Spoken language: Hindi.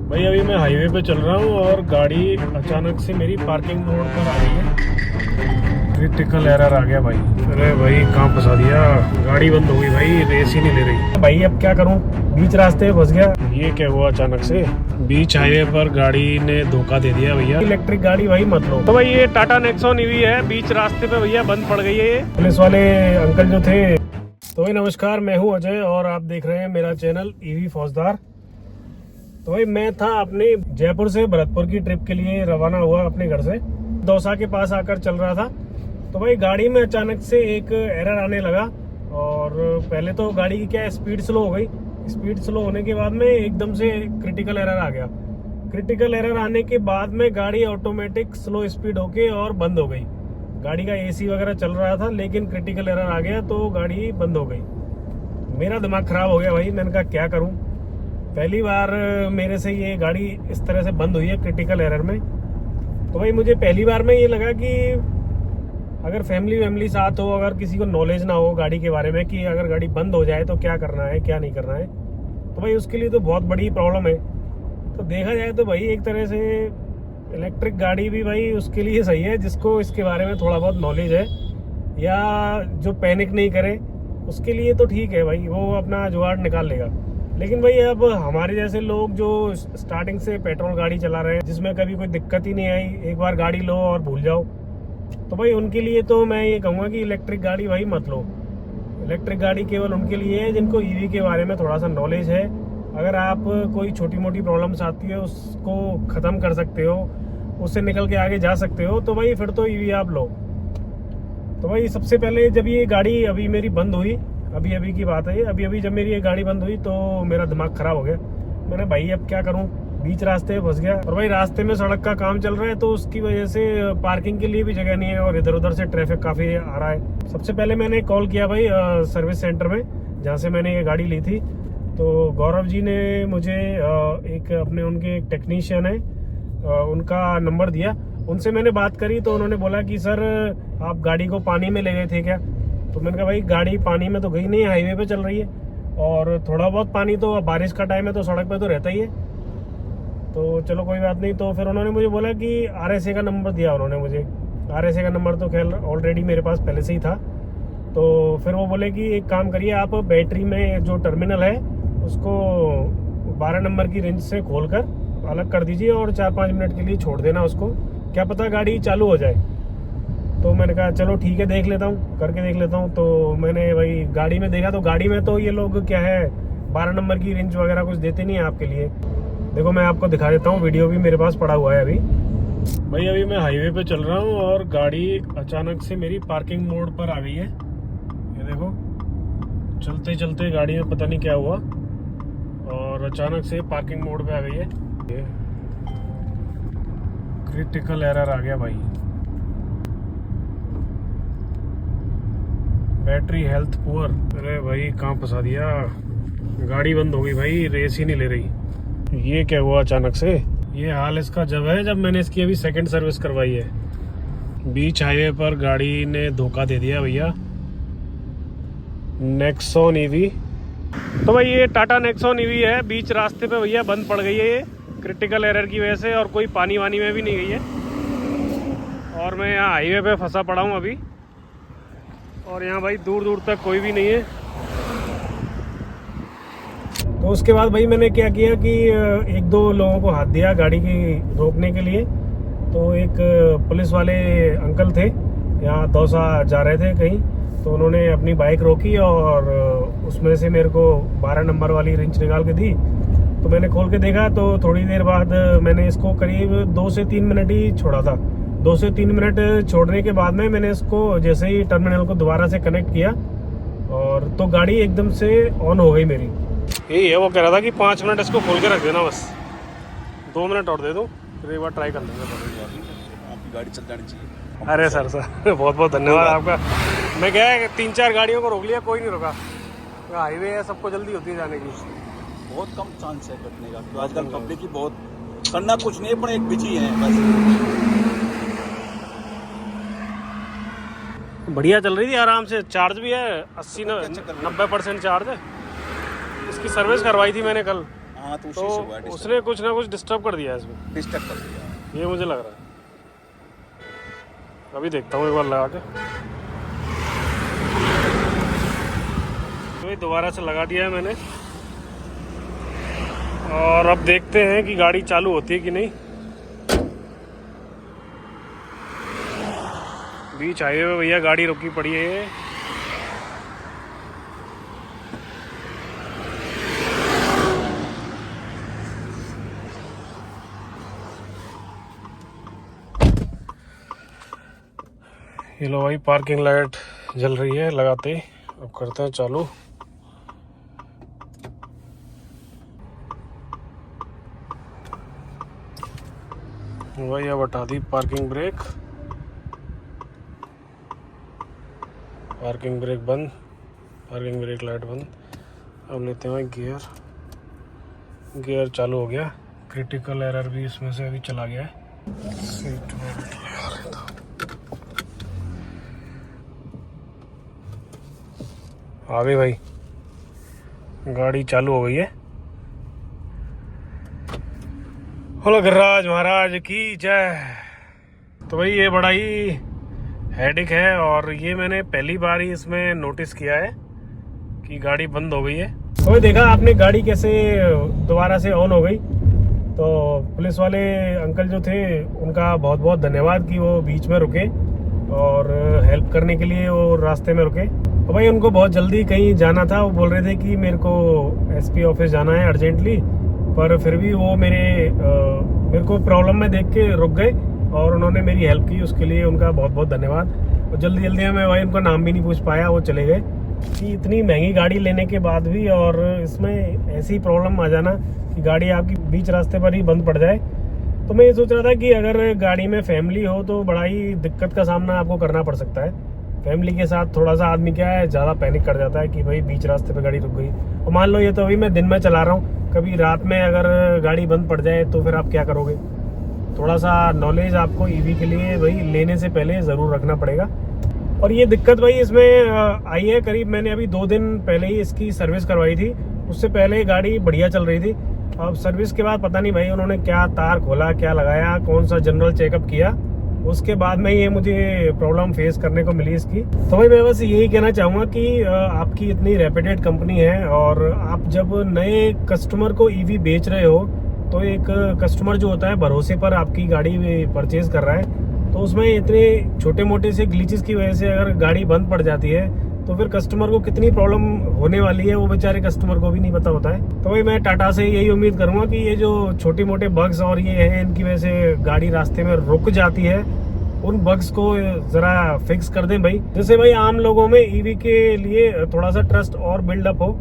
भाई अभी मैं हाईवे पे चल रहा हूँ और गाड़ी अचानक से मेरी पार्किंग मोड पर आ गई है। क्रिटिकल एरर आ गया भाई। अरे भाई कहाँ फंसा दिया, गाड़ी बंद हो गई भाई, रेस ही नहीं ले रही भाई। अब क्या करूँ, बीच रास्ते में फंस गया। ये क्या हुआ अचानक से, बीच हाईवे पर गाड़ी ने धोखा दे दिया भैया। इलेक्ट्रिक गाड़ी भाई मत लो। तो भाई ये टाटा नेक्सॉन ईवी है, बीच रास्ते पे भैया बंद पड़ गई है ये। पुलिस वाले अंकल जो थे। तो भाई नमस्कार, मैं हूँ अजय और आप देख रहे हैं मेरा चैनल ईवी फौजदार। तो भाई मैं था अपने जयपुर से भरतपुर की ट्रिप के लिए रवाना हुआ अपने घर से। दौसा के पास आकर चल रहा था तो भाई गाड़ी में अचानक से एक एरर आने लगा। और पहले तो गाड़ी की क्या स्पीड स्लो हो गई। स्पीड स्लो होने के बाद में एकदम से क्रिटिकल एरर आ गया। क्रिटिकल एरर आने के बाद में गाड़ी ऑटोमेटिक स्लो स्पीड होके और बंद हो गई। गाड़ी का एसी वगैरह चल रहा था लेकिन क्रिटिकल एरर आ गया तो गाड़ी बंद हो गई। मेरा दिमाग खराब हो गया भाई। मैंने कहा क्या करूं, पहली बार मेरे से ये गाड़ी इस तरह से बंद हुई है क्रिटिकल एरर में। तो भाई मुझे पहली बार में ये लगा कि अगर फैमिली साथ हो, अगर किसी को नॉलेज ना हो गाड़ी के बारे में कि अगर गाड़ी बंद हो जाए तो क्या करना है क्या नहीं करना है, तो भाई उसके लिए तो बहुत बड़ी प्रॉब्लम है। तो देखा जाए तो भाई एक तरह से इलेक्ट्रिक गाड़ी भी भाई उसके लिए सही है जिसको इसके बारे में थोड़ा बहुत नॉलेज है या जो पैनिक नहीं करे, उसके लिए तो ठीक है भाई, वो अपना जुगाड़ निकाल लेगा। लेकिन भाई अब हमारे जैसे लोग जो स्टार्टिंग से पेट्रोल गाड़ी चला रहे हैं जिसमें कभी कोई दिक्कत ही नहीं आई, एक बार गाड़ी लो और भूल जाओ, तो भाई उनके लिए तो मैं ये कहूँगा कि इलेक्ट्रिक गाड़ी भाई मत लो। इलेक्ट्रिक गाड़ी केवल उनके लिए है जिनको ईवी के बारे में थोड़ा सा नॉलेज है। अगर आप कोई छोटी मोटी प्रॉब्लम्स आती है उसको ख़त्म कर सकते हो, उससे निकल के आगे जा सकते हो, तो भाई फिर तो ईवी आप लो। तो भाई सबसे पहले जब ये गाड़ी अभी मेरी बंद हुई, अभी की बात है, अभी जब मेरी ये गाड़ी बंद हुई तो मेरा दिमाग खराब हो गया। मैंने भाई अब क्या करूं, बीच रास्ते में फंस गया। और भाई रास्ते में सड़क का काम चल रहा है तो उसकी वजह से पार्किंग के लिए भी जगह नहीं है और इधर उधर से ट्रैफिक काफ़ी आ रहा है। सबसे पहले मैंने कॉल किया भाई सर्विस सेंटर में जहाँ से मैंने ये गाड़ी ली थी। तो गौरव जी ने मुझे एक अपने उनके एक टेक्नीशियन है उनका नंबर दिया। उनसे मैंने बात करी तो उन्होंने बोला कि सर आप गाड़ी को पानी में ले गए थे क्या। तो मैंने कहा भाई गाड़ी पानी में तो गई नहीं है, हाईवे पे चल रही है और थोड़ा बहुत पानी तो बारिश का टाइम है तो सड़क पे तो रहता ही है। तो चलो कोई बात नहीं। तो फिर उन्होंने मुझे बोला कि RSA का नंबर दिया उन्होंने मुझे। RSA का नंबर तो खैर ऑलरेडी मेरे पास पहले से ही था। तो फिर वो बोले कि एक काम करिए, आप बैटरी में जो टर्मिनल है उसको 12 नंबर की रेंज से खोल कर अलग कर दीजिए और 4-5 मिनट के लिए छोड़ देना उसको, क्या पता गाड़ी चालू हो जाए। तो मैंने कहा चलो ठीक है, देख लेता हूँ, करके देख लेता हूँ। तो मैंने भाई गाड़ी में देखा तो गाड़ी में तो ये लोग क्या है 12 नंबर की रेंज वगैरह कुछ देते नहीं है आपके लिए। देखो मैं आपको दिखा देता हूँ, वीडियो भी मेरे पास पड़ा हुआ है अभी। भाई अभी मैं हाईवे पे चल रहा हूँ और गाड़ी अचानक से मेरी पार्किंग मोड पर आ गई है। ये देखो चलते चलते गाड़ी में पता नहीं क्या हुआ और अचानक से पार्किंग मोड पे आ गई है। क्रिटिकल एरर आ गया भाई। Battery health poor. अरे भाई कहाँ फंसा दिया, गाड़ी बंद हो गई भाई, रेस ही नहीं ले रही। ये क्या हुआ अचानक से। ये हाल इसका जब है जब मैंने इसकी अभी सेकंड सर्विस करवाई है। बीच हाईवे पर गाड़ी ने धोखा दे दिया भैया। Nexon EV. तो भाई ये टाटा नेक्सॉन ईवी है, बीच रास्ते पे भैया बंद पड़ गई है ये क्रिटिकल एरर की वजह से, और कोई पानी वानी में भी नहीं गई है। और मैं यहाँ हाईवे पे फंसा पड़ा हूँ अभी, और यहाँ भाई दूर दूर तक कोई भी नहीं है। तो उसके बाद भाई मैंने क्या किया कि एक दो लोगों को हाथ दिया गाड़ी की रोकने के लिए। तो एक पुलिस वाले अंकल थे, यहाँ दौसा जा रहे थे कहीं, तो उन्होंने अपनी बाइक रोकी और उसमें से मेरे को 12 नंबर वाली रिंच निकाल के दी। तो मैंने खोल के देखा तो थोड़ी देर बाद मैंने इसको करीब 2 से 3 मिनट ही छोड़ा था। 2 से 3 मिनट छोड़ने के बाद में मैंने इसको जैसे ही टर्मिनल को दोबारा से कनेक्ट किया और तो गाड़ी एकदम से ऑन हो गई मेरी। यही है, वो कह रहा था कि 5 मिनट इसको खोल के रख देना, बस 2 मिनट और दे दो, फिर एक बार ट्राई कर लेंगे। आपकी गाड़ी चल जानी चाहिए। अरे सर बहुत बहुत धन्यवाद आपका। मैं क्या है 3-4 गाड़ियों को रोक लिया, कोई नहीं रुका। हाईवे है, सबको जल्दी होती है जाने की। बहुत कम चांस है कटने का, तो आजकल पब्लिक की बहुत करना कुछ नहीं पर एक बिजी है बस। बढ़िया चल रही थी आराम से, चार्ज भी है 80-90% चार्ज है। इसकी सर्विस करवाई थी मैंने कल। हाँ तो उसी से हुआ है तो उसने कुछ ना कुछ डिस्टर्ब कर दिया है इसमें, डिस्टर्ब कर दिया। ये मुझे लग रहा है। अभी देखता हूँ एक बार लगा के। तो दोबारा से लगा दिया है मैंने और अब देखते हैं कि गाड़ी चालू होती है कि नहीं। बीच हाईवे में भैया गाड़ी रुकी पड़ी है। ये लो भाई पार्किंग लाइट जल रही है लगाते ही। अब करते हैं चालू। भाई अब हटा दी पार्किंग ब्रेक। पार्किंग ब्रेक बंद, पार्किंग ब्रेक लाइट बंद। अब लेते हैं गियर। गियर चालू हो गया। क्रिटिकल एरर भी इसमें से अभी चला गया है। सीट बेल्ट लगा रहा था। आ गई भाई, गाड़ी चालू हो गई है। बोलो गिरिराज महाराज की जय। तो भाई ये बड़ा ही हेडेक है और ये मैंने पहली बार ही इसमें नोटिस किया है कि गाड़ी बंद हो गई है। तो भाई देखा आपने गाड़ी कैसे दोबारा से ऑन हो गई। तो पुलिस वाले अंकल जो थे उनका बहुत बहुत धन्यवाद कि वो बीच में रुके और हेल्प करने के लिए वो रास्ते में रुके। तो भाई उनको बहुत जल्दी कहीं जाना था। वो बोल रहे थे कि मेरे को एसपी ऑफिस जाना है अर्जेंटली, पर फिर भी वो मेरे को प्रॉब्लम में देख के रुक गए और उन्होंने मेरी हेल्प की। उसके लिए उनका बहुत बहुत धन्यवाद। और जल्दी जल्दी में भाई उनका नाम भी नहीं पूछ पाया, वो चले गए। कि इतनी महंगी गाड़ी लेने के बाद भी और इसमें ऐसी प्रॉब्लम आ जाना कि गाड़ी आपकी बीच रास्ते पर ही बंद पड़ जाए। तो मैं ये सोच रहा था कि अगर गाड़ी में फैमिली हो तो बड़ा ही दिक्कत का सामना आपको करना पड़ सकता है। फैमिली के साथ थोड़ा सा आदमी क्या है ज़्यादा पैनिक कर जाता है कि भाई बीच रास्ते पे गाड़ी रुक गई। और मान लो ये तो अभी मैं दिन में चला रहा हूँ, कभी रात में अगर गाड़ी बंद पड़ जाए तो फिर आप क्या करोगे। थोड़ा सा नॉलेज आपको ईवी के लिए भाई लेने से पहले ज़रूर रखना पड़ेगा। और ये दिक्कत भाई इसमें आई है करीब मैंने अभी 2 दिन पहले ही इसकी सर्विस करवाई थी। उससे पहले गाड़ी बढ़िया चल रही थी। अब सर्विस के बाद पता नहीं भाई उन्होंने क्या तार खोला, क्या लगाया, कौन सा जनरल चेकअप किया, उसके बाद में ये मुझे प्रॉब्लम फेस करने को मिली इसकी। तो भाई मैं बस यही कहना चाहूँगा कि आपकी इतनी रेप्यूटेड कंपनी है और आप जब नए कस्टमर को ईवी बेच रहे हो तो एक कस्टमर जो होता है भरोसे पर आपकी गाड़ी परचेज कर रहा है। तो उसमें इतने छोटे मोटे से ग्लिचेस की वजह से अगर गाड़ी बंद पड़ जाती है तो फिर कस्टमर को कितनी प्रॉब्लम होने वाली है वो बेचारे कस्टमर को भी नहीं पता होता है। तो भाई मैं टाटा से यही उम्मीद करूंगा कि ये जो छोटे मोटे बग्स और ये है इनकी वजह से गाड़ी रास्ते में रुक जाती है, उन बग्स को जरा फिक्स कर दें भाई, जिससे भाई आम लोगों में ईवी के लिए थोड़ा सा ट्रस्ट और बिल्डअप हो।